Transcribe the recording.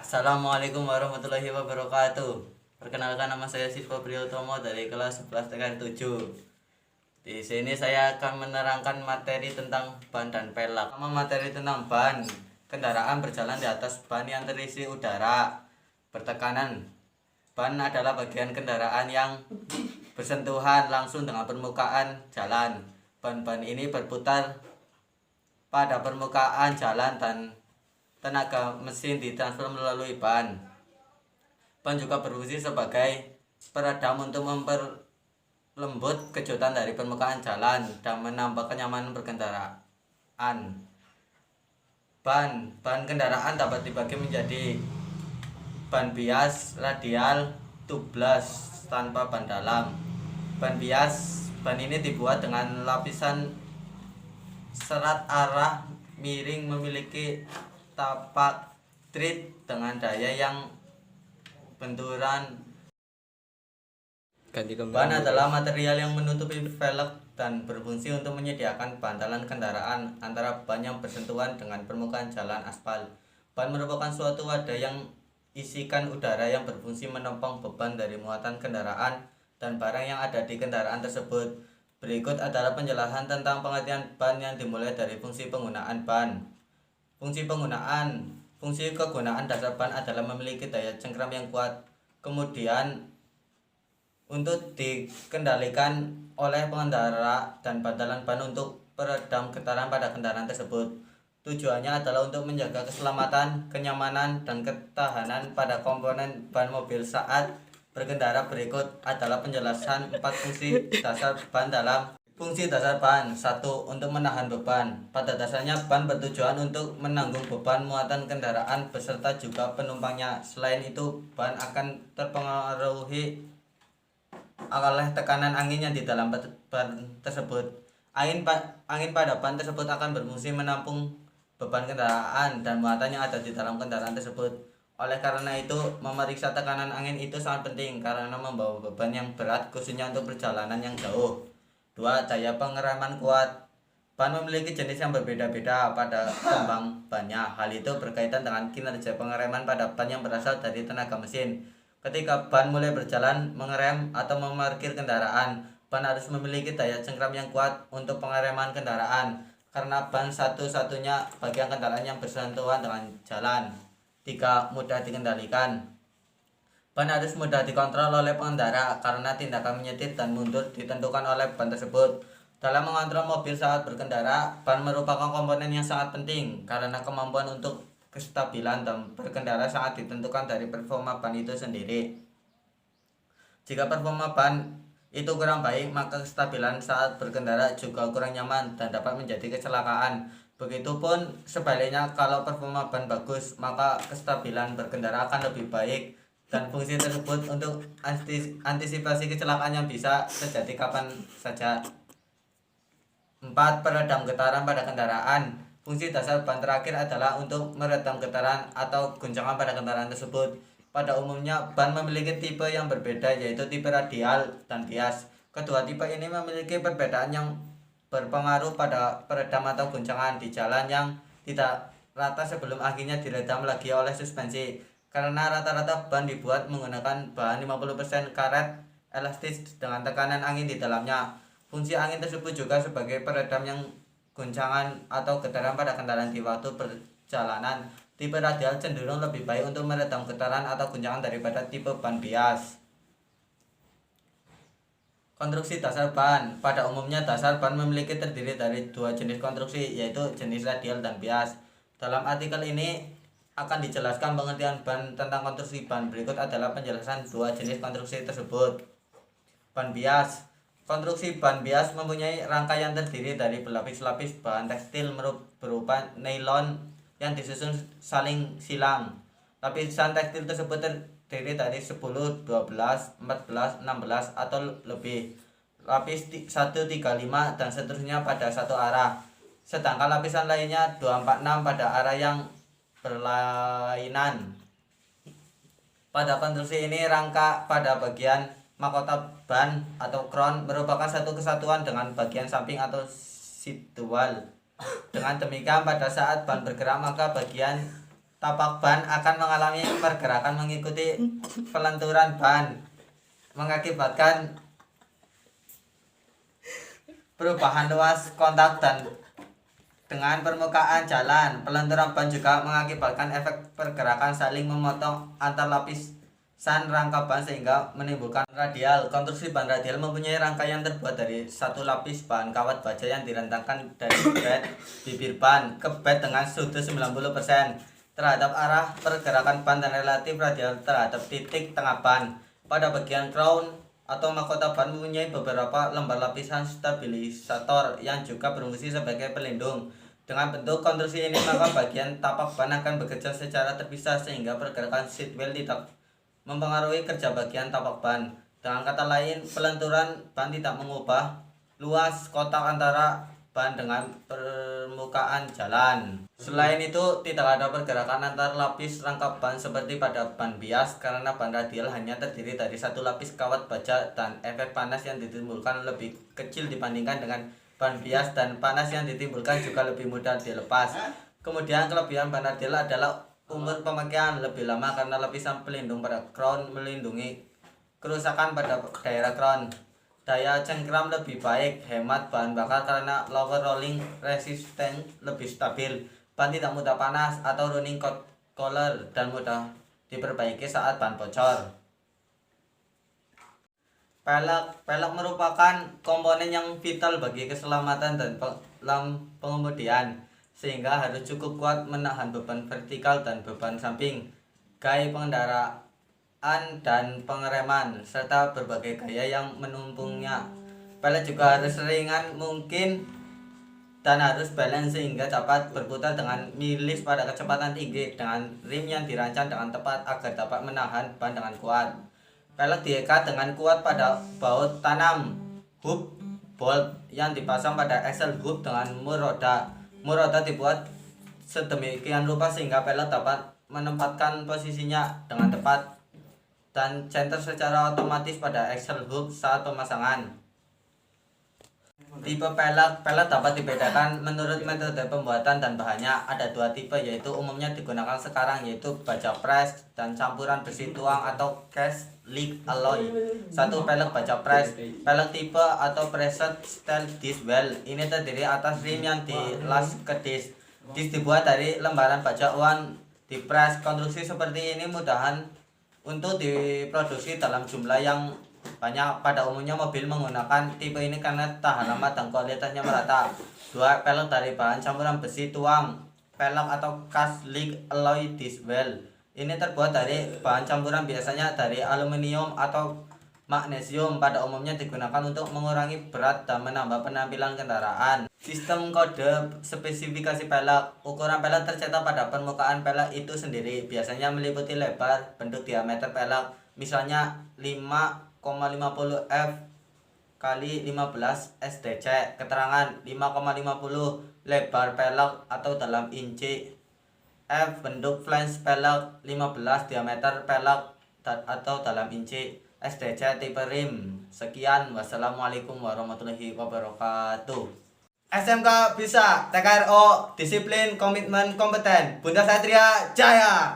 Assalamualaikum warahmatullahi wabarakatuh. Perkenalkan, nama saya Siswa Priyotomo dari kelas 11 TKR 7. Di sini saya akan menerangkan materi tentang ban dan pelek. Materi tentang ban. Kendaraan berjalan di atas ban yang terisi udara bertekanan. Ban adalah bagian kendaraan yang bersentuhan langsung dengan permukaan jalan. Ban-ban ini berputar pada permukaan jalan dan tenaga mesin ditransfer melalui ban. Ban juga berfungsi sebagai peredam untuk memperlembut kejutan dari permukaan jalan dan menambah kenyamanan berkendaraan. Ban kendaraan dapat dibagi menjadi ban bias, radial, tubeless tanpa ban dalam. Ban ini dibuat dengan lapisan serat arah miring, memiliki tapak tread dengan daya yang benturan. Ban adalah material yang menutupi velg dan berfungsi untuk menyediakan bantalan kendaraan antara ban yang bersentuhan dengan permukaan jalan aspal. Ban merupakan suatu wadah yang isikan udara yang berfungsi menopang beban dari muatan kendaraan dan barang yang ada di kendaraan tersebut. Berikut adalah penjelasan tentang pengertian ban yang dimulai dari fungsi penggunaan ban. Fungsi kegunaan dasar ban adalah memiliki daya cengkram yang kuat, kemudian untuk dikendalikan oleh pengendara, dan bantalan ban untuk peredam getaran pada kendaraan tersebut. Tujuannya adalah untuk menjaga keselamatan, kenyamanan, dan ketahanan pada komponen ban mobil saat berkendara. Berikut adalah penjelasan 4 fungsi dasar ban dalam. Fungsi dasar ban: 1. Untuk menahan beban. Pada dasarnya ban bertujuan untuk menanggung beban muatan kendaraan beserta juga penumpangnya. Selain itu, ban akan terpengaruhi oleh tekanan angin yang di dalam ban tersebut. Angin pada ban tersebut akan berfungsi menampung beban kendaraan dan muatan yang ada di dalam kendaraan tersebut. Oleh karena itu, memeriksa tekanan angin itu sangat penting karena membawa beban yang berat, khususnya untuk perjalanan yang jauh. 2. Daya pengereman kuat. Ban memiliki jenis yang berbeda-beda pada kembang bannya. Hal itu berkaitan dengan kinerja pengereman pada ban yang berasal dari tenaga mesin. Ketika ban mulai berjalan, mengerem, atau memarkir kendaraan, ban harus memiliki daya cengkram yang kuat untuk pengereman kendaraan, karena ban satu-satunya bagian kendaraan yang bersentuhan dengan jalan. 3. Mudah dikendalikan. Ban harus mudah dikontrol oleh pengendara karena tindakan menyetir dan mundur ditentukan oleh ban tersebut. Dalam mengontrol mobil saat berkendara, ban merupakan komponen yang sangat penting karena kemampuan untuk kestabilan dan berkendara sangat ditentukan dari performa ban itu sendiri. Jika performa ban itu kurang baik, maka kestabilan saat berkendara juga kurang nyaman dan dapat menjadi kecelakaan. Begitupun sebaliknya, kalau performa ban bagus, maka kestabilan berkendara akan lebih baik, dan fungsi tersebut untuk antisipasi kecelakaan yang bisa terjadi kapan saja. 4. Peredam getaran pada kendaraan. Fungsi dasar ban terakhir adalah untuk meredam getaran atau guncangan pada kendaraan tersebut. Pada umumnya, ban memiliki tipe yang berbeda, yaitu tipe radial dan bias. Kedua tipe ini memiliki perbedaan yang berpengaruh pada peredam atau guncangan di jalan yang tidak rata sebelum akhirnya diredam lagi oleh suspensi. Karena rata-rata ban dibuat menggunakan bahan 50% karet elastis dengan tekanan angin di dalamnya. Fungsi angin tersebut juga sebagai peredam yang guncangan atau getaran pada kendaraan di waktu perjalanan. Tipe radial cenderung lebih baik untuk meredam getaran atau guncangan daripada tipe ban bias. Konstruksi dasar ban. Pada umumnya, dasar ban memiliki terdiri dari 2 jenis konstruksi, yaitu jenis radial dan bias. Dalam artikel ini akan dijelaskan pengertian ban tentang konstruksi ban. Berikut adalah penjelasan 2 jenis konstruksi tersebut. Ban bias. Konstruksi ban bias mempunyai rangkaian terdiri dari berlapis-lapis bahan tekstil berupa nilon yang disusun saling silang. Lapisan tekstil tersebut terdiri dari 10, 12, 14, 16 atau lebih lapis 1, 3, 5 dan seterusnya pada satu arah. Sedangkan lapisan lainnya 2, 4, 6 pada arah yang berlainan. Pada konstruksi ini, rangka pada bagian mahkota ban atau crown merupakan satu kesatuan dengan bagian samping atau sidewall. Dengan demikian, pada saat ban bergerak, maka bagian tapak ban akan mengalami pergerakan mengikuti pelenturan ban, mengakibatkan perubahan luas kontak dan dengan permukaan jalan. Pelenturan ban juga mengakibatkan efek pergerakan saling memotong antar lapisan rangka ban sehingga menimbulkan radial. Konstruksi ban radial mempunyai rangkaian terbuat dari satu lapis bahan kawat baja yang direntangkan dari bed bibir ban ke bed dengan sudut 90% terhadap arah pergerakan ban dan relatif radial terhadap titik tengah ban. Pada bagian crown atau mahkota ban mempunyai beberapa lembar lapisan stabilisator yang juga berfungsi sebagai pelindung. Dengan bentuk konstruksi ini, maka bagian tapak ban akan bekerja secara terpisah sehingga pergerakan seatbelt tidak mempengaruhi kerja bagian tapak ban. Dengan kata lain, pelenturan ban tidak mengubah luas kotak antara ban dengan permukaan jalan. Selain itu, tidak ada pergerakan antar lapis rangka ban seperti pada ban bias karena ban radial hanya terdiri dari satu lapis kawat baja dan efek panas yang ditimbulkan lebih kecil dibandingkan dengan ban bias dan panas yang ditimbulkan juga lebih mudah dilepas. Kemudian kelebihan ban radial adalah umur pemakaian lebih lama karena lapisan pelindung pada crown melindungi kerusakan pada daerah crown. Daya cengkram lebih baik, hemat bahan bakar karena lower rolling resistance lebih stabil. Ban tidak mudah panas atau running color dan mudah diperbaiki saat ban bocor. Pelek merupakan komponen yang vital bagi keselamatan dan pengemudian, sehingga harus cukup kuat menahan beban vertikal dan beban samping, gaya pengendaraan dan pengereman, serta berbagai gaya yang menumpungnya. Pelek juga harus ringan mungkin dan harus balance sehingga dapat berputar dengan milis pada kecepatan tinggi dengan rim yang dirancang dengan tepat agar dapat menahan ban dengan kuat. Pelek diikat dengan kuat pada baut tanam hub bolt yang dipasang pada axle hub dengan mur roda. Mur roda dibuat sedemikian rupa sehingga pelek dapat menempatkan posisinya dengan tepat dan center secara otomatis pada axle hub saat pemasangan. Tipe pelek dapat dibedakan menurut metode pembuatan dan bahannya. Ada dua tipe, yaitu umumnya digunakan sekarang, yaitu baja press dan campuran besi tuang atau cast lead alloy. Satu, pelek baja press. Pelek tipe atau pressed steel disc well ini terdiri atas rim yang dilas ke disc. Disc dibuat dari lembaran baja uang di press. Konstruksi seperti ini mudahan untuk diproduksi dalam jumlah yang banyak. Pada umumnya mobil menggunakan tipe ini karena tahan lama dan kualitasnya merata. Dua, pelek dari bahan campuran besi tuang. Pelek atau cast lead alloy disc well ini terbuat dari bahan campuran biasanya dari aluminium atau magnesium. Pada umumnya digunakan untuk mengurangi berat dan menambah penampilan kendaraan. Sistem kode spesifikasi pelek. Ukuran pelek tercetak pada permukaan pelek itu sendiri, biasanya meliputi lebar, bentuk, diameter pelek, misalnya 5,50 f kali 15 SDC. Keterangan 5,50 lebar pelek atau dalam inci, f bentuk flange pelek, 15 diameter pelek atau dalam inci, SDC tipe rim. Sekian, wassalamualaikum warahmatullahi wabarakatuh. SMK bisa, TKRO, disiplin, komitmen, kompeten. Bunda Satria Jaya.